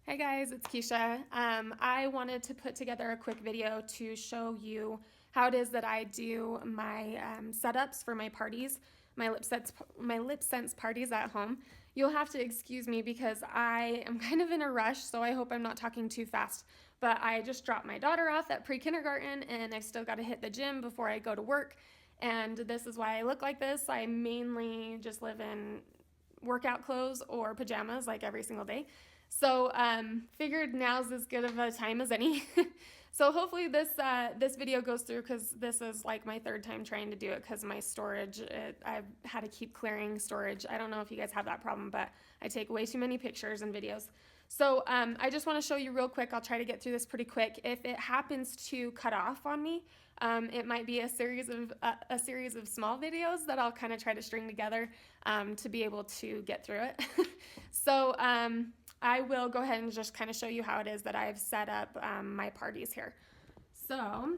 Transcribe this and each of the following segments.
Hey guys, it's Keisha. I wanted to put together a quick video to show you how it is that I do my setups for my parties, my Lipsense parties at home. You'll have to excuse me because I am kind of in a rush, so I hope I'm not talking too fast. But I just dropped my daughter off at pre-kindergarten and I've still got to hit the gym before I go to work. And this is why I look like this. I mainly just live in workout clothes or pajamas like every single day. So figured now's as good of a time as any. So hopefully this video goes through because this is like my third time trying to do it because my storage, I've had to keep clearing storage. I don't know if you guys have that problem, but I take way too many pictures and videos. So I just want to show you real quick. I'll try to get through this pretty quick. If it happens to cut off on me, it might be a series of small videos that I'll kind of try to string together to be able to get through it. So I will go ahead and just kind of show you how it is that I've set up my parties here. So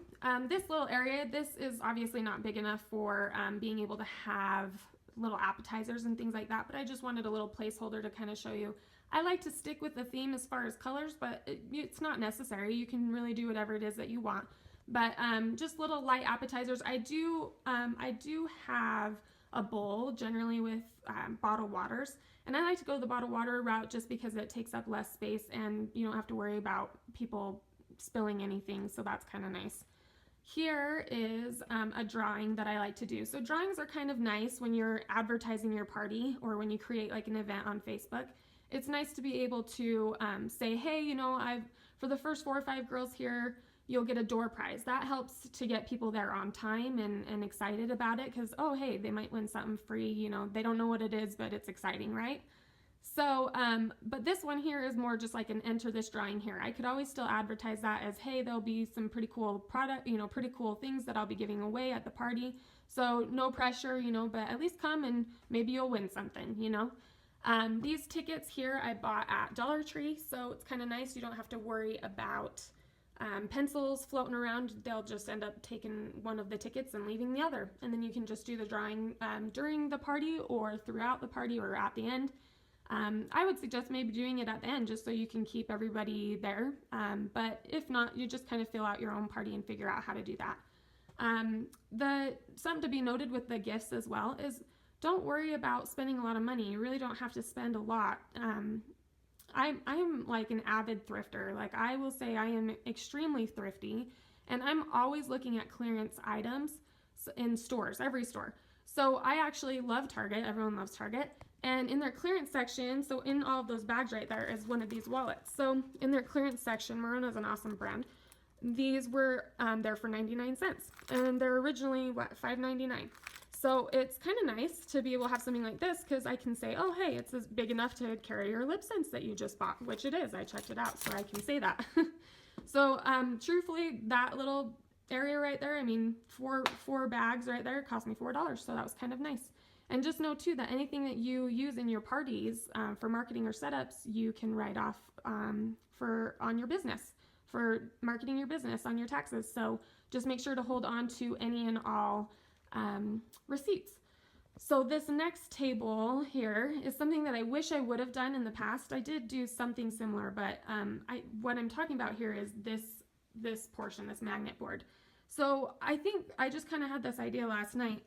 this little area, this is obviously not big enough for being able to have little appetizers and things like that, but I just wanted a little placeholder to kind of show you. I like to stick with the theme as far as colors, but it's not necessary. You can really do whatever it is that you want. But just little light appetizers. I do have a bowl generally with bottled waters, and I like to go the bottled water route just because it takes up less space and you don't have to worry about people spilling anything, so that's kind of nice. Here is a drawing that I like to do. So drawings are kind of nice when you're advertising your party or when you create like an event on Facebook. It's nice to be able to say, hey, you know, for the first 4 or 5 girls here, you'll get a door prize. That helps to get people there on time and excited about it because, oh, hey, they might win something free. You know, they don't know what it is, but it's exciting, right? So, but this one here is more just like an enter this drawing here. I could always still advertise that as, hey, there'll be some pretty cool product, you know, pretty cool things that I'll be giving away at the party. So no pressure, you know, but at least come and maybe you'll win something, you know. These tickets here I bought at Dollar Tree, so it's kind of nice. You don't have to worry about pencils floating around. They'll just end up taking one of the tickets and leaving the other. And then you can just do the drawing during the party or throughout the party or at the end. I would suggest maybe doing it at the end just so you can keep everybody there. But if not, you just kind of fill out your own party and figure out how to do that. Something to be noted with the gifts as well is don't worry about spending a lot of money. You really don't have to spend a lot. I'm like an avid thrifter. Like I will say I am extremely thrifty and I'm always looking at clearance items in stores, every store. So I actually love Target. Everyone loves Target. And in their clearance section, so in all of those bags right there is one of these wallets. So in their clearance section, Marona is an awesome brand. These were there for 99 cents. And they're originally, what, $5.99. So it's kind of nice to be able to have something like this because I can say, oh, hey, it's big enough to carry your Lipsense that you just bought, which it is. I checked it out, so I can say that. So truthfully, that little area right there, I mean, four bags right there cost me $4, so that was kind of nice. And just know, too, that anything that you use in your parties for marketing or setups, you can write off on your business, for marketing your business on your taxes. So just make sure to hold on to any and all receipts. So this next table here is something that I wish I would have done in the past. I did do something similar, but what I'm talking about here is this portion, this magnet board. So I think I just kind of had this idea last night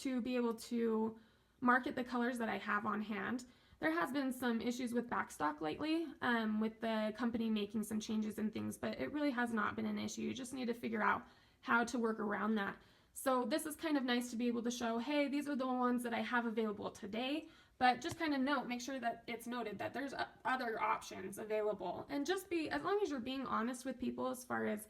to be able to market the colors that I have on hand. There has been some issues with backstock lately with the company making some changes and things, but it really has not been an issue. You just need to figure out how to work around that. So this is kind of nice to be able to show, hey, these are the ones that I have available today, but just kind of make sure that it's noted that there's other options available. And just as long as you're being honest with people as far as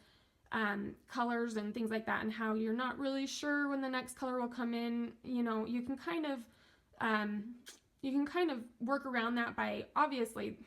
colors and things like that and how you're not really sure when the next color will come in, you know, you can kind of work around that by obviously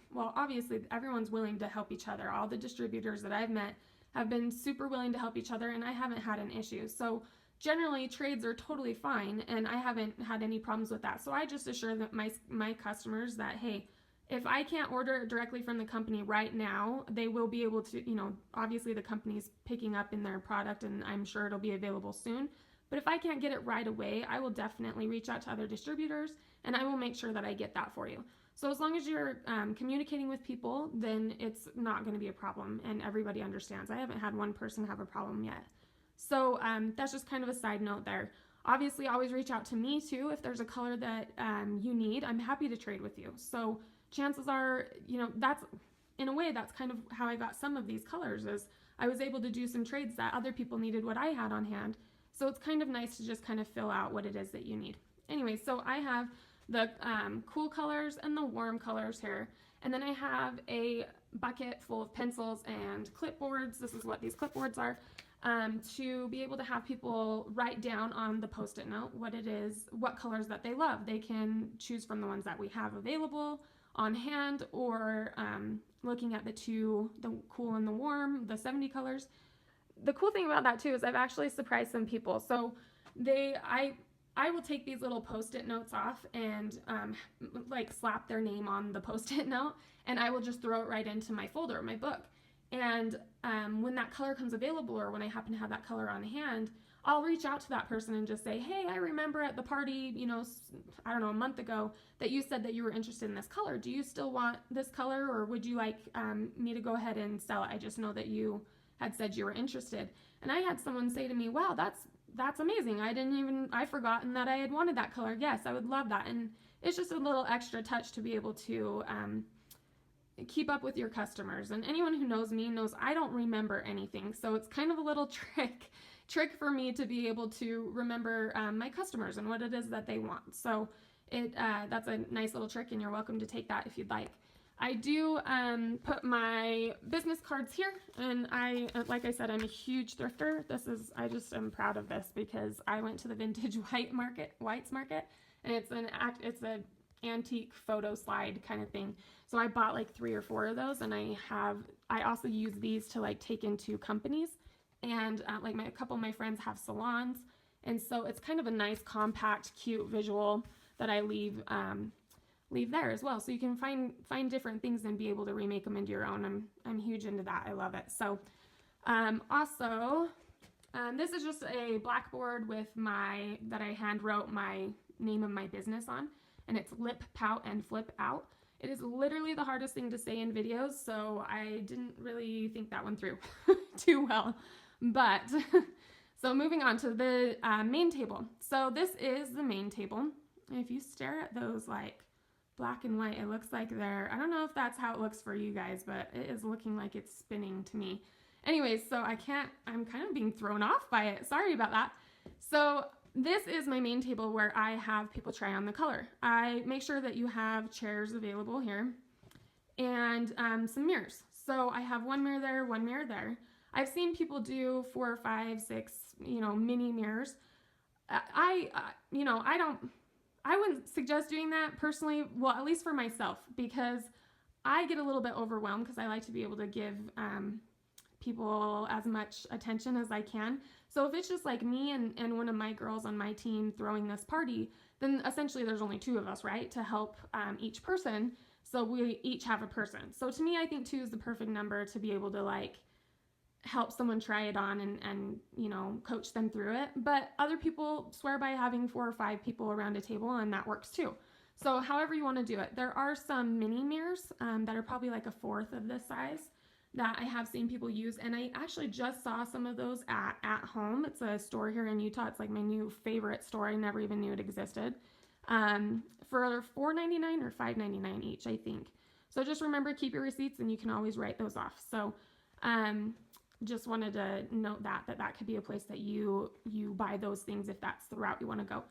everyone's willing to help each other. All the distributors that I've met have been super willing to help each other and I haven't had an issue. So generally trades are totally fine and I haven't had any problems with that. So I just assure that my customers that, hey, if I can't order it directly from the company right now, they will be able to, you know, obviously the company's picking up in their product and I'm sure it'll be available soon. But if I can't get it right away, I will definitely reach out to other distributors and I will make sure that I get that for you. So as long as you're communicating with people, then it's not going to be a problem, and everybody understands. I haven't had one person have a problem yet. So that's just kind of a side note there. Obviously, always reach out to me too if there's a color that you need. I'm happy to trade with you. So chances are, that's in a way that's kind of how I got some of these colors, is I was able to do some trades that other people needed what I had on hand. So it's kind of nice to just kind of fill out what it is that you need. Anyway, so I have the cool colors and the warm colors here. And then I have a bucket full of pencils and clipboards. This is what these clipboards are. To be able to have people write down on the Post-it note what it is, what colors that they love. They can choose from the ones that we have available on hand, or looking at the cool and the warm, the 70 colors. The cool thing about that too is I've actually surprised some people. So I will take these little Post-it notes off and like slap their name on the Post-it note, and I will just throw it right into my folder, my book. And when that color comes available, or when I happen to have that color on hand, I'll reach out to that person and just say, hey, I remember at the party, I don't know, a month ago, that you said that you were interested in this color. Do you still want this color, or would you like me to go ahead and sell it? I just know that you had said you were interested. And I had someone say to me, wow, that's amazing. I'd forgotten that I had wanted that color. Yes, I would love that. And it's just a little extra touch to be able to keep up with your customers. And anyone who knows me knows I don't remember anything. So it's kind of a little trick for me to be able to remember my customers and what it is that they want. So that's a nice little trick, and you're welcome to take that if you'd like. I do put my business cards here, and like I said, I'm a huge thrifter. I just am proud of this because I went to the vintage whites market, and it's an antique photo slide kind of thing. So I bought like 3 or 4 of those, and I also use these to like take into companies, and like a couple of my friends have salons, and so it's kind of a nice, compact, cute visual that I leave there as well. So you can find different things and be able to remake them into your own. I'm huge into that. I love it. So also, this is just a blackboard with that I hand wrote my name of my business on, and it's Lip, Pout, and Flip Out. It is literally the hardest thing to say in videos, so I didn't really think that one through too well. But so moving on to the main table. So this is the main table. If you stare at those like black and white, it looks like I don't know if that's how it looks for you guys, but it is looking like it's spinning to me. Anyways, so I'm kind of being thrown off by it. Sorry about that. So this is my main table where I have people try on the color. I make sure that you have chairs available here and some mirrors. So I have one mirror there, one mirror there. I've seen people do 4, 5, 6, mini mirrors. I wouldn't suggest doing that personally, well, at least for myself, because I get a little bit overwhelmed because I like to be able to give people as much attention as I can. So if it's just like me and one of my girls on my team throwing this party, then essentially there's only 2 of us, right, to help each person. So we each have a person. So to me, I think 2 is the perfect number to be able to like help someone try it on and coach them through it. But other people swear by having 4 or 5 people around a table, and that works too. So however you want to do it. There are some mini mirrors that are probably like 1/4 of this size that I have seen people use, and I actually just saw some of those at home. It's a store here in Utah. It's like my new favorite store. I never even knew it existed. For $4.99 or $5.99 each, I think. So just remember, keep your receipts, and you can always write those off. So just wanted to note that could be a place that you buy those things if that's the route you want to go.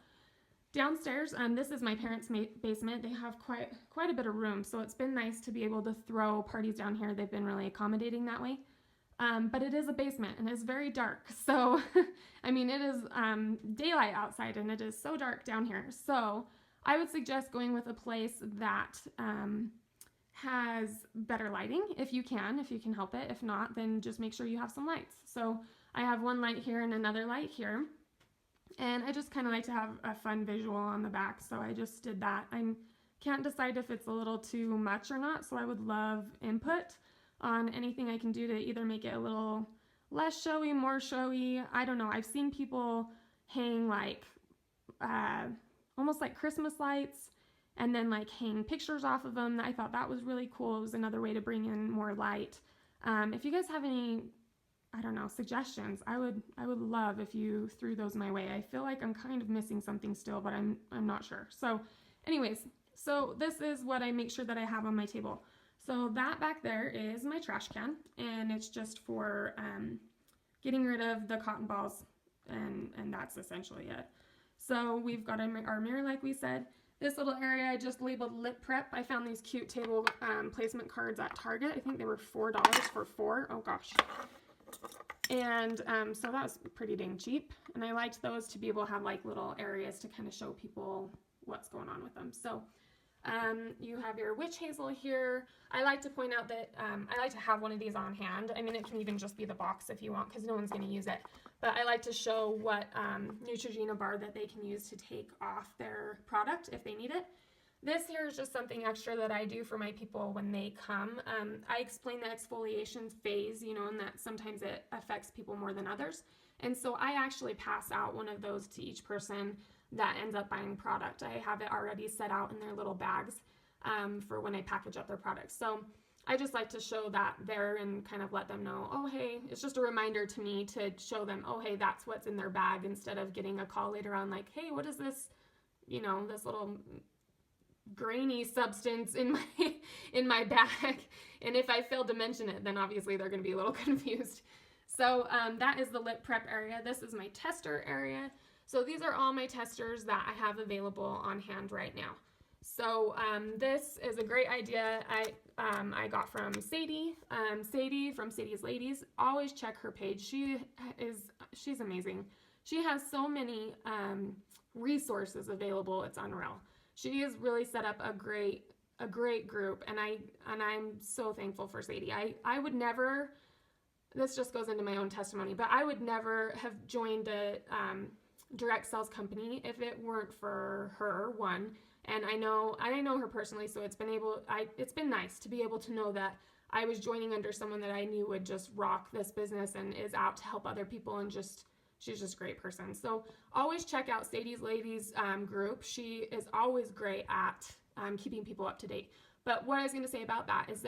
Downstairs, this is my parents' basement. They have quite a bit of room, so it's been nice to be able to throw parties down here. They've been really accommodating that way. But it is a basement, and it's very dark. So, I mean, it is daylight outside, and it is so dark down here. So I would suggest going with a place that has better lighting if you can help it. If not, then just make sure you have some lights. So I have one light here and another light here. And I just kind of like to have a fun visual on the back, so I just did that. I can't decide if it's a little too much or not, so I would love input on anything I can do to either make it a little less showy, more showy. I don't know. I've seen people hang like almost like Christmas lights and then like hang pictures off of them. I thought that was really cool. It was another way to bring in more light. If you guys have any, I don't know, suggestions, I would love if you threw those my way. I feel like I'm kind of missing something still, but I'm not sure. So anyways, so this is what I make sure that I have on my table. So that back there is my trash can, and it's just for getting rid of the cotton balls, and that's essentially it. So we've got our mirror, like we said. This little area I just labeled lip prep. I found these cute table placement cards at Target. I think they were $4 for 4. Oh gosh. And so that was pretty dang cheap. And I liked those to be able to have like little areas to kind of show people what's going on with them. So you have your witch hazel here. I like to point out that I like to have one of these on hand. I mean, it can even just be the box if you want, because no one's going to use it. But I like to show what Neutrogena bar that they can use to take off their product if they need it. This here is just something extra that I do for my people when they come. I explain the exfoliation phase, you know, and that sometimes it affects people more than others. And so I actually pass out one of those to each person that ends up buying product. I have it already set out in their little bags for when I package up their products. So I just like to show that there and kind of let them know, oh, hey, it's just a reminder to me to show them, oh, hey, that's what's in their bag, instead of getting a call later on like, hey, what is this, you know, this little grainy substance in my bag. And if I fail to mention it, then obviously they're going to be a little confused. So that is the lip prep area. This is my tester area. So these are all my testers that I have available on hand right now. So this is a great idea I got from Sadie. Sadie from Sadie's Ladies. Always check her page. She's amazing. She has so many resources available. It's unreal. She has really set up a great group, and I'm so thankful for Sadie. I would never, this just goes into my own testimony, but I would never have joined a direct sales company if it weren't for her, one. And I know her personally, so it's been nice to be able to know that I was joining under someone that I knew would just rock this business and is out to help other people, and she's just a great person. So always check out Sadie's Ladies group. She is always great at keeping people up to date. But what I was going to say about that is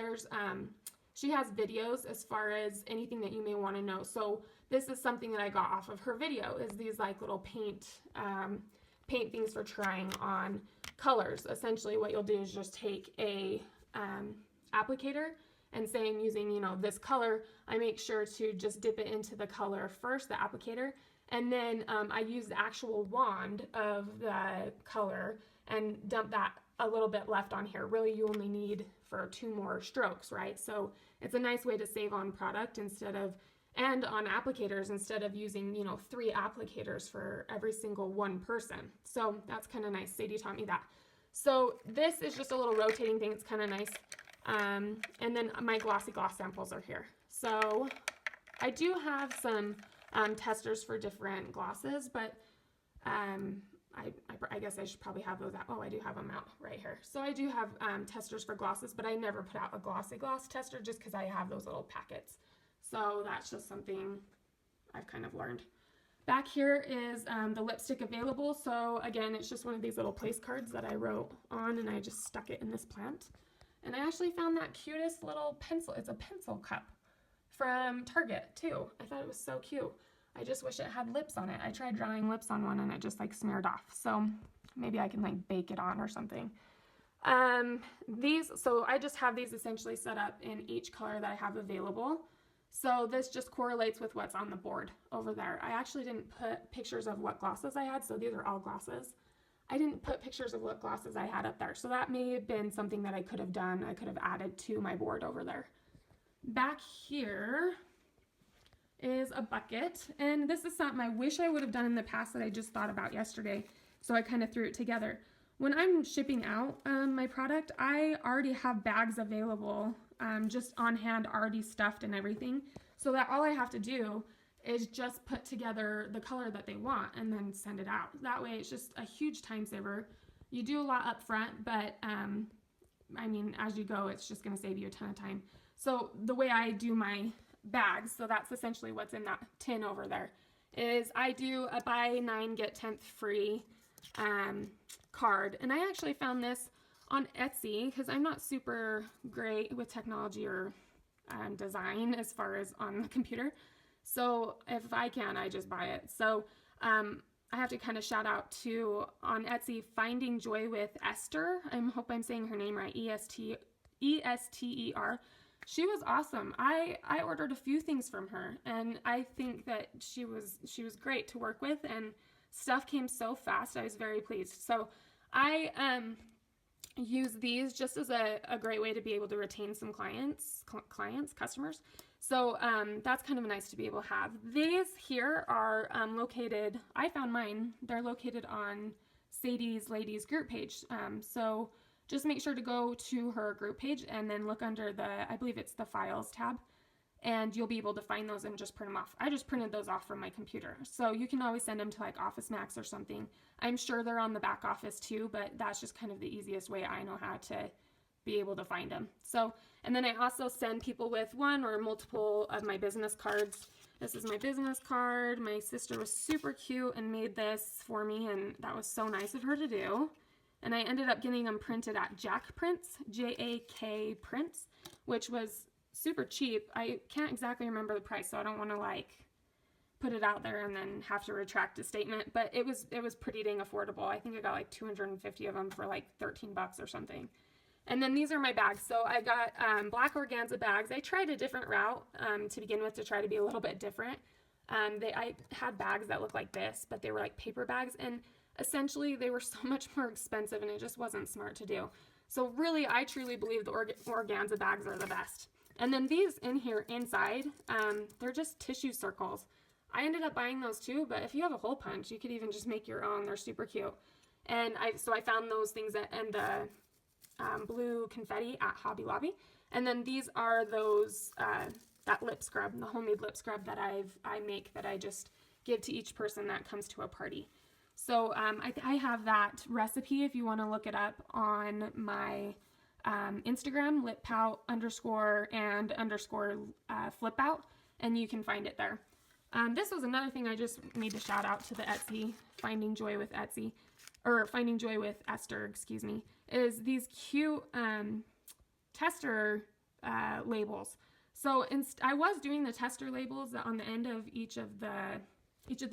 she has videos as far as anything that you may want to know. So this is something that I got off of her video, is these like little paint things for trying on colors. Essentially what you'll do is just take a applicator, and say I'm using, you know, this color, I make sure to just dip it into the color first, the applicator, and then I use the actual wand of the color and dump that a little bit left on here. Really, you only need for 2 more strokes, right? So it's a nice way to save on product and on applicators, instead of using, you know, 3 applicators for every single one person. So that's kind of nice. Sadie taught me that. So this is just a little rotating thing. It's kind of nice. And then my glossy gloss samples are here. So I do have some testers for different glosses, but I guess I should probably have those out. Oh, I do have them out right here. So I do have testers for glosses, but I never put out a glossy gloss tester just because I have those little packets. So that's just something I've kind of learned. Back here is the lipstick available. So again, it's just one of these little place cards that I wrote on, and I just stuck it in this plant. And I actually found that cutest little pencil. It's a pencil cup from Target too. I thought it was so cute. I just wish it had lips on it. I tried drawing lips on one and it just like smeared off. So maybe I can like bake it on or something. So I just have these essentially set up in each color that I have available. So this just correlates with what's on the board over there. I actually didn't put pictures of what glosses I had, so these are all glosses. I didn't put pictures of what glosses I had up there, so that may have been something that I could have done. I could have added to my board over there. Back here is a bucket, and this is something I wish I would have done in the past that I just thought about yesterday, so I kind of threw it together. When I'm shipping out my product, I already have bags available just on hand, already stuffed and everything, so that all I have to do is just put together the color that they want and then send it out. That way it's just a huge time saver. You do a lot up front, but I mean, as you go, it's just going to save you a ton of time. So the way I do my bags, so that's essentially what's in that tin over there, is I do a buy 9 get 10th free card. And I actually found this on Etsy, because I'm not super great with technology or design as far as on the computer. So if I can, I just buy it. So I have to kind of shout out to, on Etsy, Finding Joy with Esther. I hope I'm saying her name right, Ester. She was awesome. I ordered a few things from her, and I think that she was great to work with, and stuff came so fast. I was very pleased. So I use these just as a great way to be able to retain some customers. So that's kind of nice to be able to have. These here are located, I found mine, they're located on Sadie's Ladies group page. So just make sure to go to her group page and then look under I believe it's the Files tab, and you'll be able to find those and just print them off. I just printed those off from my computer. So you can always send them to like Office Max or something. I'm sure they're on the back office too, but that's just kind of the easiest way I know how to be able to find them. So, and then I also send people with one or multiple of my business cards. This is my business card. My sister was super cute and made this for me, and that was so nice of her to do. And I ended up getting them printed at Jack Prints, J-A-K Prints, which was super cheap. I can't exactly remember the price, so I don't want to like put it out there and then have to retract a statement, but it was pretty dang affordable. I think I got like 250 of them for like 13 bucks or something. And then these are my bags. So I got black organza bags. I tried a different route to begin with to try to be a little bit different. I had bags that looked like this, but they were like paper bags, and essentially they were so much more expensive, and it just wasn't smart to do. So really, I truly believe the organza bags are the best. And then these in here inside, they're just tissue circles. I ended up buying those too, but if you have a hole punch, you could even just make your own. They're super cute. And so I found those things and the blue confetti at Hobby Lobby. And then these are those, that lip scrub, the homemade lip scrub that I make, that I just give to each person that comes to a party. So I have that recipe if you want to look it up on my Instagram, @pout_and_flipout, and you can find it there. This was another thing I just need to shout out to the Etsy, Finding Joy with Esther, excuse me, is these cute tester labels. So I was doing the tester labels on the end of each of the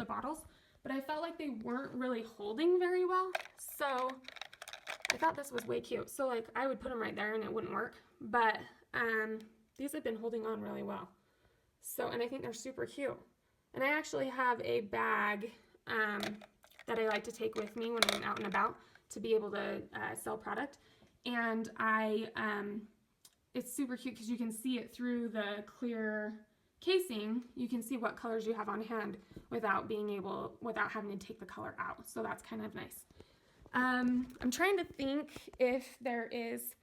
bottles, but I felt like they weren't really holding very well. So I thought this was way cute. So like I would put them right there and it wouldn't work, but these have been holding on really well. So, and I think they're super cute. And I actually have a bag that I like to take with me when I'm out and about to be able to sell product. And it's super cute because you can see it through the clear casing. You can see what colors you have on hand without having to take the color out. So that's kind of nice. I'm trying to think if there is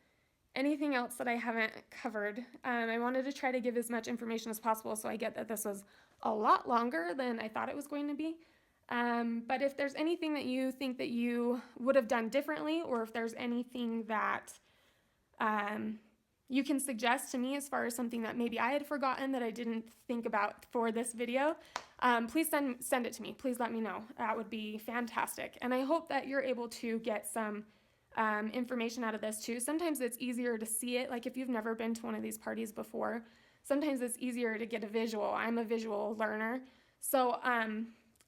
anything else that I haven't covered. I wanted to try to give as much information as possible, so I get that this was a lot longer than I thought it was going to be. But if there's anything that you think that you would have done differently, or if there's anything that you can suggest to me as far as something that maybe I had forgotten that I didn't think about for this video, please send it to me. Please let me know. That would be fantastic. And I hope that you're able to get some information out of this too. Sometimes it's easier to see it. Like if you've never been to one of these parties before, sometimes it's easier to get a visual. I'm a visual learner. So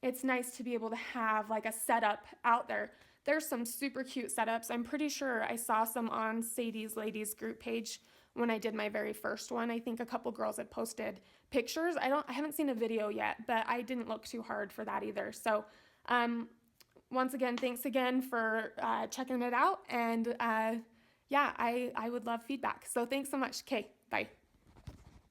it's nice to be able to have like a setup out there. There's some super cute setups. I'm pretty sure I saw some on Sadie's Ladies group page when I did my very first one. I think a couple girls had posted pictures. I haven't seen a video yet, but I didn't look too hard for that either. So once again, thanks again for checking it out. And yeah, I would love feedback. So thanks so much. Okay, bye.